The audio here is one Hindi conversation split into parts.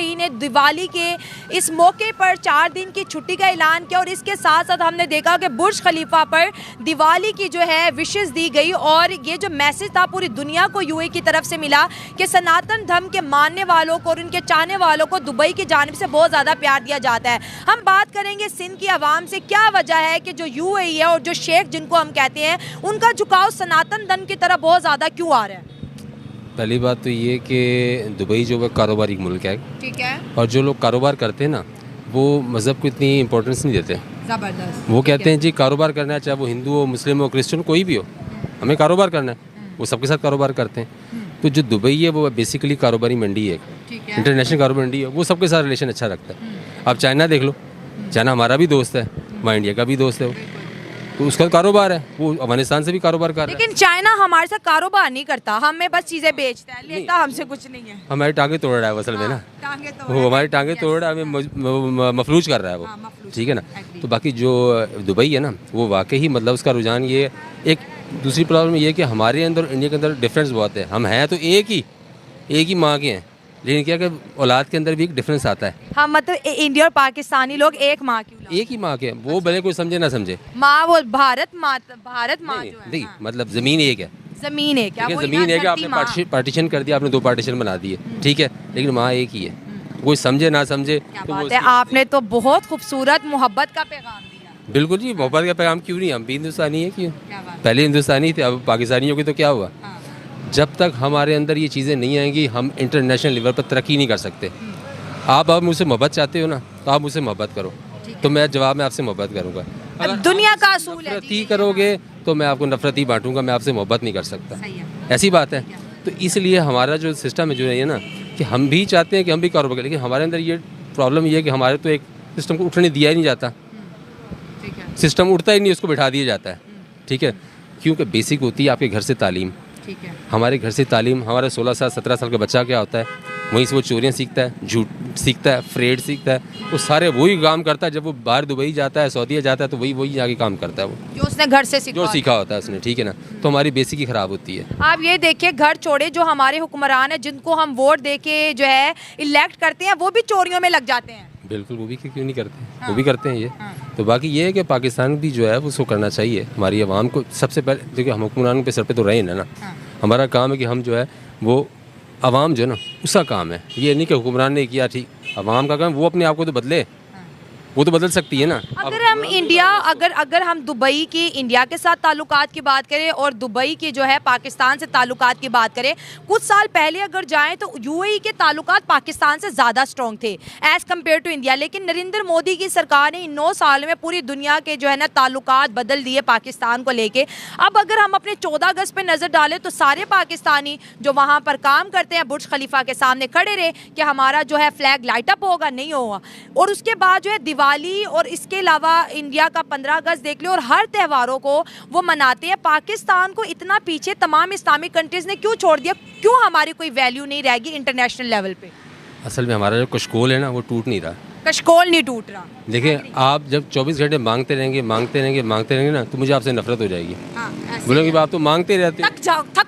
यूएई ने दिवाली के इस मौके पर 4 दिन की छुट्टी का ऐलान किया और इसके साथ साथ हमने देखा कि बुर्ज खलीफा पर दिवाली की जो है विशेस दी गई और ये जो मैसेज था पूरी दुनिया को यूएई की तरफ से मिला कि सनातन धर्म के मानने वालों को और उनके चाहने वालों को दुबई की जानिब से बहुत ज़्यादा प्यार दिया जाता है। हम बात करेंगे सिंध की आवाम से, क्या वजह है कि जो यूएई है और जो शेख जिनको हम कहते हैं उनका झुकाव सनातन धर्म की तरफ बहुत ज़्यादा क्यों आ रहा है? पहली बात तो ये कि दुबई जो है कारोबारी मुल्क है, ठीक है, और जो लोग कारोबार करते हैं ना वो मज़हब को इतनी इंपॉर्टेंस नहीं देते। ज़बरदस्त। वो कहते हैं जी कारोबार करना है, चाहे वो हिंदू हो, मुस्लिम हो, क्रिश्चियन कोई भी हो, हमें कारोबार करना है। वो सबके साथ कारोबार करते हैं। तो जो दुबई है वो बेसिकली कारोबारी मंडी है, इंटरनेशनल कारोबारी मंडी है, वो सबके साथ रिलेशन अच्छा रखता है। आप चाइना देख लो, चाइना हमारा भी दोस्त है, वहाँ इंडिया का भी दोस्त है, वो तो उसका कारोबार है, वो अफगानिस्तान से भी कारोबार कर रहा है। लेकिन चाइना हमारे साथ कारोबार नहीं करता, हमें बस चीज़ें बेचता है, लेता हमसे कुछ नहीं है। हमारी टांगे तोड़ रहा है असल में ना, वो हमारी टांगे तोड़ रहा है, हमें मफलूज कर रहा है वो, ठीक है ना। तो बाकी जो दुबई है ना वो वाकई मतलब उसका रुझान ये। एक दूसरी प्रॉब्लम ये है कि हमारे अंदर और इंडिया के अंदर डिफरेंस बहुत है। हम हैं तो एक ही माँ के हैं, लेकिन क्या कि औलाद के अंदर भी एक डिफरेंस आता है। हाँ, मतलब इंडिया और पाकिस्तानी लोग एक माँ की औलाद, एक ही माँ के हैं, वो भले कोई समझे ना समझे। माँ वो भारत माँ जो है, हाँ। मतलब ज़मीन एक है, ज़मीन एक है, ज़मीन एक है, आपने पार्टीशन कर दिया, आपने 2 पार्टीशन बना दिए, ठीक है, लेकिन माँ एक ही है। कोई समझे ना समझे तो बात है। आपने तो बहुत खूबसूरत मोहब्बत का पैगाम दिया। बिल्कुल जी, मोहब्बत का पैगाम क्यों नहीं, हम भी हिंदुस्तानी है, क्यों पहले हिंदुस्तानी थे, अब पाकिस्तानियों की तो क्या हुआ। जब तक हमारे अंदर ये चीज़ें नहीं आएंगी हम इंटरनेशनल लेवल पर तरक्की नहीं कर सकते। आप मुझसे मोहब्बत चाहते हो ना तो आप मुझसे मोहब्बत करो, तो मैं जवाब में आपसे मोहब्बत करूँगा। अगर दुनिया का असूल है, नफरत ही करोगे तो मैं आपको नफरत ही बांटूंगा, मैं आपसे मोहब्बत नहीं कर सकता। ऐसी बात है। तो इसलिए हमारा जो सिस्टम है जो है ना कि हम भी चाहते हैं कि हम भी कारोबार करें, लेकिन हमारे अंदर ये प्रॉब्लम ये है कि हमारे तो एक सिस्टम को उठने दिया ही नहीं जाता। सिस्टम उठता ही नहीं, उसको बिठा दिया जाता है, ठीक है। क्योंकि बेसिक होती है आपके घर से तालीम, ठीक है। हमारे घर से तालीम, हमारा 16 साल 17 साल का बच्चा क्या होता है, वहीं से वो चोरियाँ सीखता है, झूठ सीखता है, फ्रेड सीखता है, वो सारे वही काम करता है। जब वो बाहर दुबई जाता है, सऊदीया जाता है, तो वही आगे काम करता है, वो जो उसने घर से सीखा होता है उसने, ठीक है ना। तो हमारी बेसिक ही ख़राब होती है। आप ये देखिए, घर छोड़े जो हमारे हुक्मरान हैं जिनको हम वोट दे के जो है इलेक्ट करते हैं, वो भी चोरियों में लग जाते हैं। बिल्कुल, वो भी क्यों नहीं करते हैं, वो भी करते हैं ये। तो बाकी ये है कि पाकिस्तान भी जो है उसको करना चाहिए। हमारी आवाम को सबसे पहले देखिए, हम हुक्मरानों के सर पे तो रहे ना, हमारा काम है कि हम जो है वो आवाम जो है ना उसका काम है। ये नहीं कि हुक्मरान ने किया, ठीक, आवाम का काम, वो अपने आप को तो बदले, वो तो बदल सकती है ना। अगर हम इंडिया अगर हम दुबई की इंडिया के साथ ताल्लुकात की बात करें और दुबई की जो है पाकिस्तान से ताल्लुकात की बात करें, कुछ साल पहले अगर जाएं तो यूएई के ताल्लुकात पाकिस्तान से ज़्यादा स्ट्रॉन्ग थे एज़ कम्पेयर टू इंडिया। लेकिन नरेंद्र मोदी की सरकार ने इन 9 साल में पूरी दुनिया के जो है ना ताल्लुकात बदल दिए पाकिस्तान को लेके। अब अगर हम अपने 14 अगस्त पर नज़र डालें तो सारे पाकिस्तानी जो वहाँ पर काम करते हैं बुर्ज खलीफा के सामने खड़े रहे कि हमारा जो है फ्लैग लाइट अप होगा, नहीं होगा। और उसके बाद जो है दिवाली और इसके अलावा इंडिया का 15 अगस्त देख लो और हर त्योहारों को वो मनाते हैं। पाकिस्तान को इतना पीछे तमाम इस्लामिक कंट्रीज़ ने क्यों छोड़ दिया? क्यों हमारी कोई वैल्यू नहीं रहेगी इंटरनेशनल लेवल पे? असल में हमारा जो कशकोल है ना वो टूट नहीं रहा। कशकोल नहीं टूट रहा। देखिए, आप जब 24 घंटे मांगते रहेंगे ना तो मुझे आपसे नफरत हो जाएगी। बोलेंगे आप तो मांगते रहते हैं, थक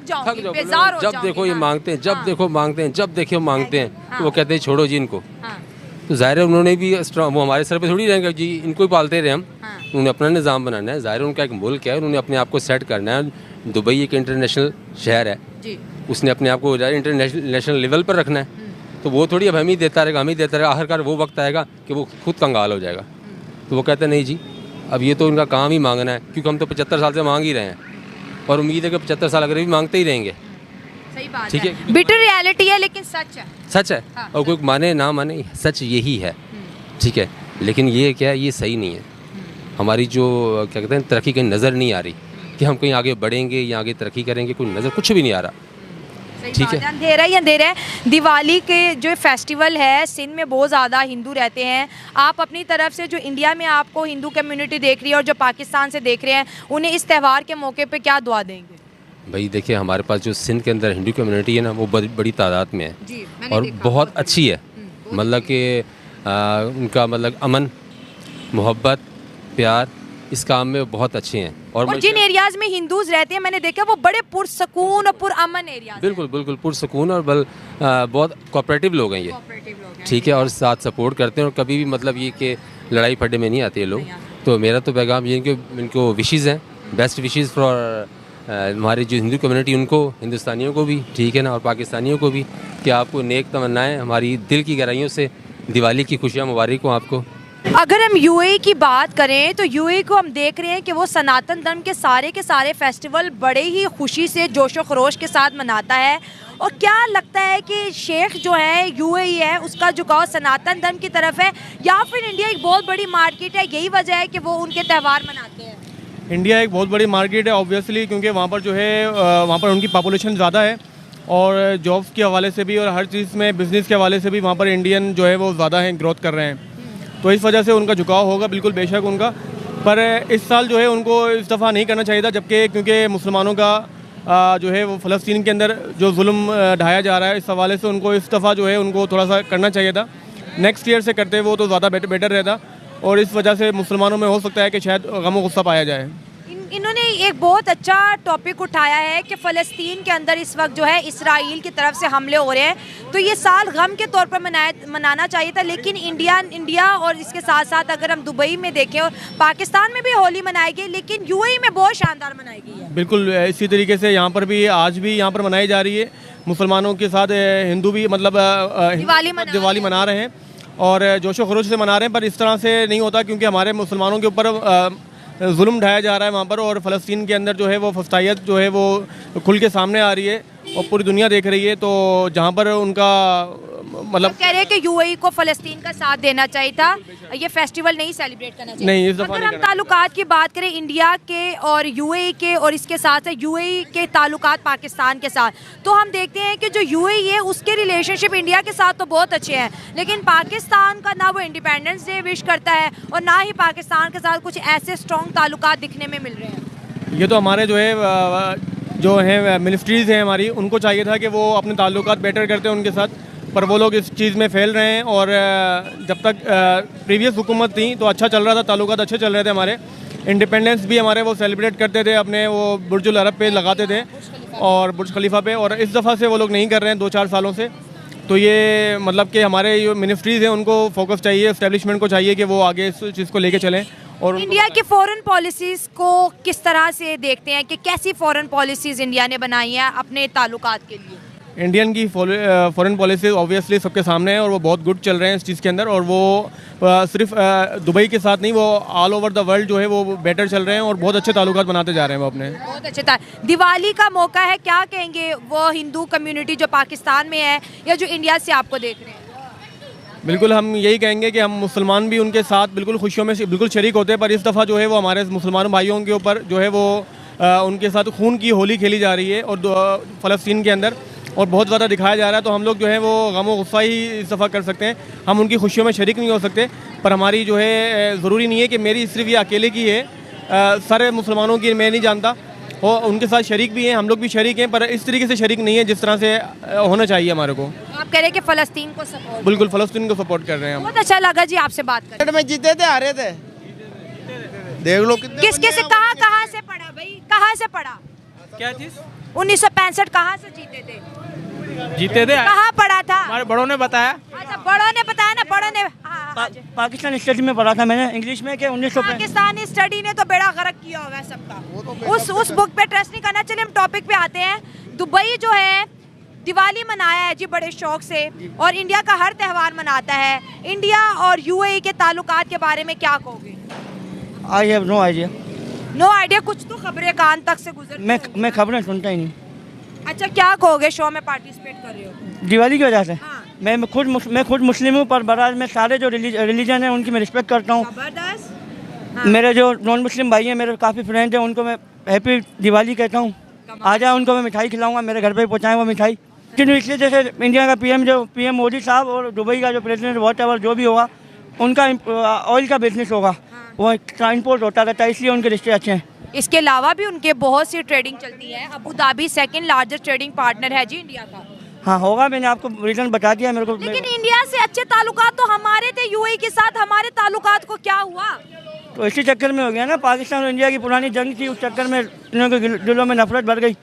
जाओ, बेजार हो जब देखो ये मांगते हैं, जब देखो मांगते हैं, जब देखो मांगते हैं। तो वो कहते हैं छोड़ो जी इनको। तो ज़ाहिर है उन्होंने भी वो हमारे सर पे थोड़ी रहेंगे जी, इनको ही पालते रहे हम। उन्होंने अपना निज़ाम बनाना है, ज़ाहिर है उनका एक मुल्क है, उन्होंने अपने आप को सेट करना है। दुबई एक इंटरनेशनल शहर है जी, उसने अपने आप को इंटरनेशनल लेवल पर रखना है। तो वो थोड़ी अब हम ही देता रहेगा, आखिरकार वो वक्त आएगा कि वो खुद कंगाल हो जाएगा। तो वो कहते हैं नहीं जी, अब ये तो इनका काम ही मांगना है, क्योंकि हम तो 75 साल से मांग ही रहे हैं और उम्मीद है कि 75 साल अगर भी मांगते ही रहेंगे। सही बात, ठीक है, बिटर रियलिटी है लेकिन सच है। हाँ, और कोई माने ना माने सच यही है, ठीक है। लेकिन ये क्या है, ये सही नहीं है। हमारी जो क्या कहते हैं तरक्की कहीं नज़र नहीं आ रही कि हम कहीं आगे बढ़ेंगे या आगे तरक्की करेंगे, कोई नज़र कुछ भी नहीं आ रहा, ठीक है। अंधेरा ही अंधेरा है। दिवाली के जो फेस्टिवल है, सिंध में बहुत ज़्यादा हिंदू रहते हैं। आप अपनी तरफ से जो इंडिया में आपको हिंदू कम्युनिटी देख रही है और जो पाकिस्तान से देख रहे हैं, उन्हें इस त्यौहार के मौके पे क्या दुआ देंगे? भाई देखिए, हमारे पास जो सिंध के अंदर हिंदू कम्युनिटी है ना वो बड़ी तादाद में है जी, और बहुत अच्छी है। मतलब कि उनका मतलब अमन, मोहब्बत, प्यार, इस काम में बहुत अच्छे हैं। और जिन एरियाज में हिंदूज रहते हैं मैंने देखा वो बड़े पुरसकून और पुरअमन एरिया। बिल्कुल बिल्कुल पुरसकून और बहुत कोऑपरेटिव लोग हैं ये, ठीक है, और साथ सपोर्ट करते हैं और कभी भी मतलब ये कि लड़ाई फड्डे में नहीं आते ये लोग। तो मेरा तो पैगाम ये कि इनको विशेज़ हैं, बेस्ट विशेज़ फॉर हमारी जो हिंदू कम्युनिटी उनको, हिंदुस्तानियों को भी, ठीक है ना, और पाकिस्तानियों को भी, कि आपको नेक तमन्नाएं हमारी दिल की गहराइयों से दिवाली की खुशियाँ मुबारक हो आपको। अगर हम यूएई की बात करें तो यूएई को हम देख रहे हैं कि वो सनातन धर्म के सारे फेस्टिवल बड़े ही खुशी से जोशो खरोश के साथ मनाता है। और क्या लगता है कि शेख जो है यूएई है उसका झुकाव सनातन धर्म की तरफ है या फिर इंडिया एक बहुत बड़ी मार्केट है, यही वजह है कि वो उनके त्यौहार मनाते हैं? इंडिया एक बहुत बड़ी मार्केट है ऑब्वियसली, क्योंकि वहाँ पर जो है वहाँ पर उनकी पॉपुलेशन ज़्यादा है और जॉब्स के हवाले से भी और हर चीज़ में बिज़नेस के हवाले से भी वहाँ पर इंडियन जो है वो ज़्यादा है, ग्रोथ कर रहे हैं। तो इस वजह से उनका झुकाव होगा बिल्कुल बेशक उनका, पर इस साल जो है उनको इस दफ़ा नहीं करना चाहिए था, जबकि क्योंकि मुसलमानों का जो है वो फ़लस्तीन के अंदर जो जुल्म ढाया जा रहा है, इस हवाले से उनको इस दफ़ा जो है उनको थोड़ा सा करना चाहिए था। नेक्स्ट ईयर से करते वो तो ज़्यादा बेटर रहता और इस वजह से मुसलमानों में हो सकता है कि शायद गम और गुस्सा पाया जाए। इन्होंने एक बहुत अच्छा टॉपिक उठाया है कि फ़लस्तीन के अंदर इस वक्त जो है इसराइल की तरफ से हमले हो रहे हैं, तो ये साल गम के तौर पर मनाना चाहिए था, लेकिन इंडिया और इसके साथ साथ अगर हम दुबई में देखें और पाकिस्तान में भी होली मनाई गई, लेकिन यूएई में बहुत शानदार मनाई गई है। बिल्कुल इसी तरीके से यहाँ पर भी आज भी यहाँ पर मनाई जा रही है, मुसलमानों के साथ हिंदू भी मतलब दिवाली मना रहे हैं और जोशो खरोश से मना रहे हैं, पर इस तरह से नहीं होता क्योंकि हमारे मुसलमानों के ऊपर जुल्म ढाया जा रहा है वहाँ पर और फ़लस्तीन के अंदर जो है वो फस्तायत जो है वो खुल के सामने आ रही है और पूरी दुनिया देख रही है। तो जहाँ पर उनका मतलब कह रहे हैं कि यूएई को फ़लस्तीन का साथ देना चाहिए था, ये फेस्टिवल नहीं सेलिब्रेट करना चाहिए। नहीं, इस दफ़ा अगर हम ताल्लुकात की बात करें इंडिया के और यूएई के और इसके साथ साथ यूएई के ताल्लुकात पाकिस्तान के साथ, तो हम देखते हैं कि जो यूएई है उसके रिलेशनशिप इंडिया के साथ तो बहुत अच्छे हैं, लेकिन पाकिस्तान का ना वो इंडिपेंडेंस डे विश करता है और ना ही पाकिस्तान के साथ कुछ ऐसे स्ट्रॉन्ग ताल्लुकात दिखने में मिल रहे हैं। ये तो हमारे जो है मिनिस्ट्रीज़ हैं हमारी, उनको चाहिए था कि वो अपने ताल्लुकात बेटर करते हैं उनके साथ, पर वो लोग इस चीज़ में फेल रहे हैं। और जब तक प्रीवियस हुकूमत थी तो अच्छा चल रहा था, ताल्लुकात अच्छे चल रहे थे हमारे, इंडिपेंडेंस भी हमारे वो सेलिब्रेट करते थे, अपने वो बुर्जुल अरब पे लगाते थे और बुर्ज खलीफा पे, और इस दफ़ा से वो लोग नहीं कर रहे हैं 2-4 सालों से। तो ये मतलब कि हमारे जो मिनिस्ट्रीज़ हैं उनको फोकस चाहिए, एस्टेब्लिशमेंट को चाहिए कि वो आगे इस चीज़ को लेके चलें। और इंडिया की फॉरेन पॉलिसीज़ को किस तरह से देखते हैं कि कैसी फॉरेन पॉलिसीज़ इंडिया ने बनाई हैं अपने ताल्लुकात के लिए? इंडियन की फॉरेन पॉलिसी ऑब्वियसली सबके सामने है और वो बहुत गुड चल रहे हैं इस चीज़ के अंदर, और वो सिर्फ दुबई के साथ नहीं, वो ऑल ओवर द वर्ल्ड जो है वो बेटर चल रहे हैं और बहुत अच्छे ताल्लुकात बनाते जा रहे हैं वो अपने। बहुत अच्छे था। दिवाली का मौका है, क्या कहेंगे वो हिंदू कम्युनिटी जो पाकिस्तान में है या जो इंडिया से आपको देख रहे हैं? बिल्कुल हम यही कहेंगे कि हम मुसलमान भी उनके साथ बिल्कुल खुशियों में बिल्कुल शरीक होते हैं, पर इस दफ़ा जो है वो हमारे मुसलमान भाइयों के ऊपर जो है वो उनके साथ खून की होली खेली जा रही है और फ़लस्तीन के अंदर, और बहुत ज़्यादा दिखाया जा रहा है। तो हम लोग जो है वो गम और गुस्सा ही इस दफ़ा कर सकते हैं, हम उनकी खुशियों में शरीक नहीं हो सकते। पर हमारी जो है ज़रूरी नहीं है कि मेरी सिर्फ ये अकेले की है, सारे मुसलमानों की मैं नहीं जानता, और उनके साथ शरीक भी हैं, हम लोग भी शरीक हैं, पर इस तरीके से शरीक नहीं है जिस तरह से होना चाहिए हमारे को। आप कह रहे हैं कि फ़लस्तीन को सपोर्ट? बिल्कुल फ़लस्तीन को सपोर्ट कर रहे हैं हम। बहुत अच्छा लगा जी आपसे बात करके। में जीते थे, हारे थे, देख लो कितने किसके से कहाँ से पढ़ा भाई, कहाँ से पढ़ा? क्या चीज? 1965 कहाँ से जीते थे? जीते थे, कहाँ पढ़ा था? हमारे बड़ों ने बताया। अच्छा, बड़ों ने बताया ना, बड़ों ने। पाकिस्तान स्टडी में पढ़ा था मैंने इंग्लिश में कि 1965। पाकिस्तानी स्टडी ने तो बेड़ा गर्क किया होगा सबका, उस बुक पे ट्रस्ट नहीं करना। चलिए हम टॉपिक पे आते हैं। दुबई जो है दिवाली मनाया है जी बड़े शौक से, और इंडिया का हर त्यौहार मनाता है। इंडिया और यूएई के ताल्लुकात के बारे में क्या कहोगे? I have no idea. No idea? कुछ तो खबरें कान तक से गुजर। मैं खबरें सुनता ही नहीं। अच्छा, क्या कहोगे? शो में पार्टिसिपेट कर रहे हो दिवाली की वजह से? हाँ। मैं खुद मुस्लिम हूँ, पर बहरहाल मैं सारे जो रिलीजन है उनकी मैं रिस्पेक्ट करता हूँ। जबरदस्त। हाँ। मेरे जो नॉन मुस्लिम भाई हैं, मेरे काफ़ी फ्रेंड हैं, उनको मैं हैप्पी दिवाली कहता हूँ। आ जाए, उनको मैं मिठाई खिलाऊंगा, मेरे घर पे पहुँचाएँ वो मिठाई। लेकिन इसलिए जैसे इंडिया का पीएम मोदी साहब और दुबई का जो प्रेसिडेंट व्हाटएवर जो भी होगा, उनका ऑयल का बिजनेस होगा, वो इम्पोर्ट होता रहता है, इसलिए उनके रिश्ते अच्छे हैं। इसके अलावा भी उनके बहुत सी ट्रेडिंग चलती है। Abu Dhabi second largest trading partner है जी इंडिया का। हाँ होगा, मैंने आपको रीजन बता दिया मेरे को। लेकिन इंडिया से अच्छे ताल्लुकात तो हमारे थे यूएई यूएई के साथ हमारे ताल्लुकात को क्या हुआ? तो इसी चक्कर में हो गया ना, पाकिस्तान और इंडिया की पुरानी जंग थी, उस चक्कर में इन लोगों के दिलों में नफरत बढ़ गई।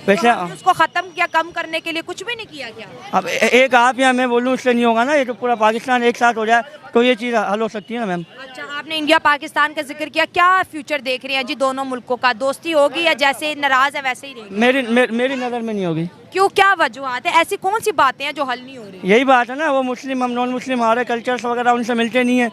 वैसे तो हमने उसको खत्म किया, कम करने के लिए कुछ भी नहीं किया क्या? अब एक आप या मैं बोलूँ उससे नहीं होगा ना, ये तो पूरा पाकिस्तान एक साथ हो जाए तो ये चीज़ हल हो सकती है ना मैम। अच्छा, आपने इंडिया पाकिस्तान का जिक्र किया, क्या फ्यूचर देख रहे हैं जी दोनों मुल्कों का? दोस्ती होगी या जैसे नाराज है वैसे ही रहेगी? मेरी नज़र में नहीं होगी। क्यों, क्या वजूहत है? ऐसी कौन सी बातें हैं जो हल नहीं हो रही? यही बात है ना, वो मुस्लिम हम नॉन मुस्लिम, हमारे कल्चर्स वगैरह उनसे मिलते नहीं है,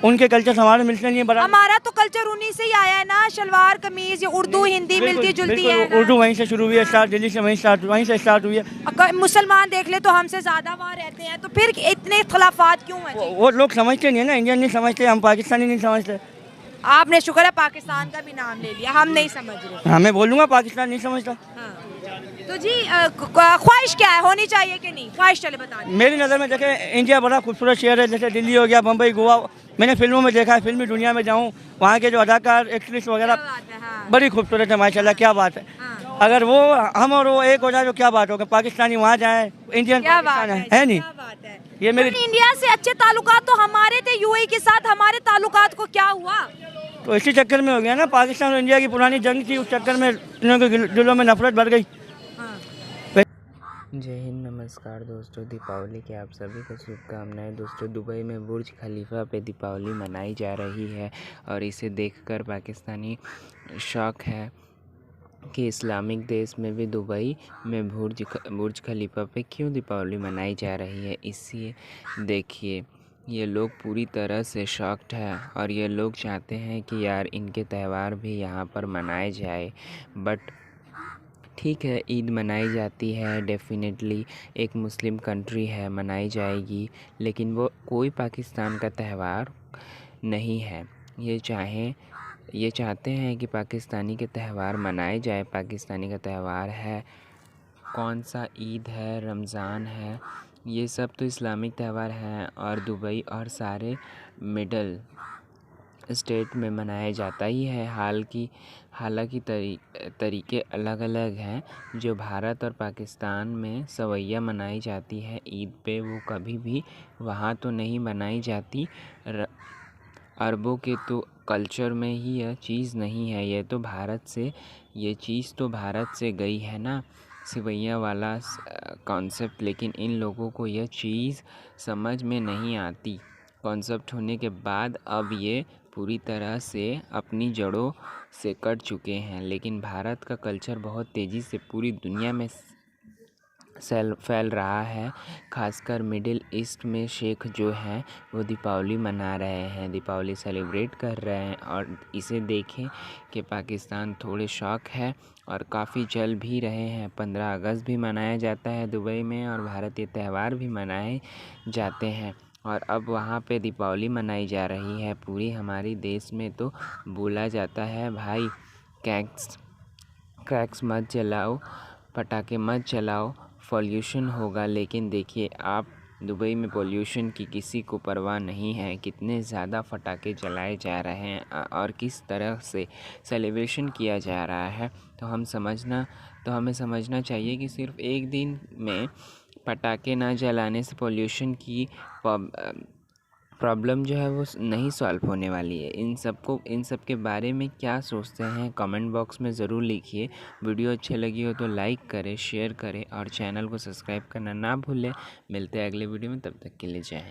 उनके कल्चर्स हमारे मिलते नहीं है। बड़ा हमारा तो कल्चर उन्हीं से ही आया है ना, शलवार कमीज, ये उर्दू हिंदी मिलती जुलती है ना। उर्दू वहीं से शुरू हुई है, स्टार्ट दिल्ली से वहीं से स्टार्ट हुई है। अगर मुसलमान देख ले तो हमसे ज्यादा वहाँ रहते हैं, तो फिर इतने इख्तलाफात क्यों हैं जी? वो लोग समझते नहीं है ना, इंडियन नहीं समझते, हम पाकिस्तानी नहीं समझते। आपने शुक्र है पाकिस्तान का भी नाम ले लिया, हम नहीं समझ रहे। हाँ मैं बोलूँगा पाकिस्तान नहीं समझता। हाँ। तो जी ख्वाहिश क्या है, होनी चाहिए कि नहीं? ख्वाहिश चले बता दें। मेरी नज़र में देखे, इंडिया बड़ा खूबसूरत शहर है, जैसे दिल्ली हो गया, बम्बई, गोवा, मैंने फिल्मों में देखा है, फिल्मी दुनिया में जाऊँ, वहाँ के जो अदाकार एक्ट्रेस वगैरह हाँ। बड़ी खूबसूरत है माशाल्लाह, क्या बात है। हाँ। अगर वो हम और वो एक हो जाए तो क्या बात होगा, पाकिस्तानी वहाँ जाए, इंडियन क्या बात पाकिस्तान है नहीं? क्या बात है? ये मेरी पर इंडिया से अच्छे ताल्लुकात तो हमारे थे, यूएई के साथ हमारे ताल्लुकात को क्या हुआ? तो इसी चक्कर में हो गया ना, पाकिस्तान और इंडिया की पुरानी जंग थी, उस चक्कर में इन लोगों के दिलों में नफरत बढ़ गई। जय हिंद, नमस्कार दोस्तों। दीपावली की आप सभी को शुभकामनाएं। दोस्तों, दुबई में बुर्ज खलीफा पे दीपावली मनाई जा रही है और इसे देखकर पाकिस्तानी शौक है कि इस्लामिक देश में भी दुबई में बुर्ज खलीफा पे क्यों दीपावली मनाई जा रही है। इसी देखिए, ये लोग पूरी तरह से शॉक्ड है और ये लोग चाहते हैं कि यार इनके त्यौहार भी यहाँ पर मनाए जाए। बट ठीक है, ईद मनाई जाती है, डेफिनेटली एक मुस्लिम कंट्री है, मनाई जाएगी, लेकिन वो कोई पाकिस्तान का त्यौहार नहीं है। ये चाहते हैं कि पाकिस्तानी के त्यौहार मनाए जाए। पाकिस्तानी का त्यौहार है कौन सा, ईद है, रमज़ान है, ये सब तो इस्लामिक त्यौहार हैं और दुबई और सारे मिडल स्टेट में मनाया जाता ही है। हालांकि तरीके अलग अलग हैं। जो भारत और पाकिस्तान में सवैया मनाई जाती है ईद पे, वो कभी भी वहाँ तो नहीं मनाई जाती। अरबों के तो कल्चर में ही यह चीज़ नहीं है। ये चीज़ तो भारत से गई है ना, सवैया वाला कॉन्सेप्ट। लेकिन इन लोगों को यह चीज़ समझ में नहीं आती। कॉन्सेप्ट होने के बाद अब ये पूरी तरह से अपनी जड़ों से कट चुके हैं। लेकिन भारत का कल्चर बहुत तेज़ी से पूरी दुनिया में फैल रहा है। खासकर मिडिल ईस्ट में शेख जो हैं वो दीपावली मना रहे हैं, दीपावली सेलिब्रेट कर रहे हैं। और इसे देखें कि पाकिस्तान थोड़े शौक है और काफ़ी चल भी रहे हैं। 15 अगस्त भी मनाया जाता है दुबई में और भारतीय त्यौहार भी मनाए जाते हैं। और अब वहाँ पे दीपावली मनाई जा रही है। पूरी हमारी देश में तो बोला जाता है भाई क्रैक्स मत जलाओ, पटाखे मत चलाओ, पॉल्यूशन होगा। लेकिन देखिए आप, दुबई में पॉल्यूशन की किसी को परवाह नहीं है। कितने ज़्यादा पटाखे जलाए जा रहे हैं और किस तरह से सेलिब्रेशन किया जा रहा है। तो हमें समझना चाहिए कि सिर्फ एक दिन में पटाखे ना जलाने से पॉल्यूशन की प्रॉब्लम जो है वो नहीं सॉल्व होने वाली है। इन सब के बारे में क्या सोचते हैं कमेंट बॉक्स में ज़रूर लिखिए। वीडियो अच्छी लगी हो तो लाइक करें, शेयर करें और चैनल को सब्सक्राइब करना ना भूलें। मिलते हैं अगले वीडियो में, तब तक के लिए जय हिंद।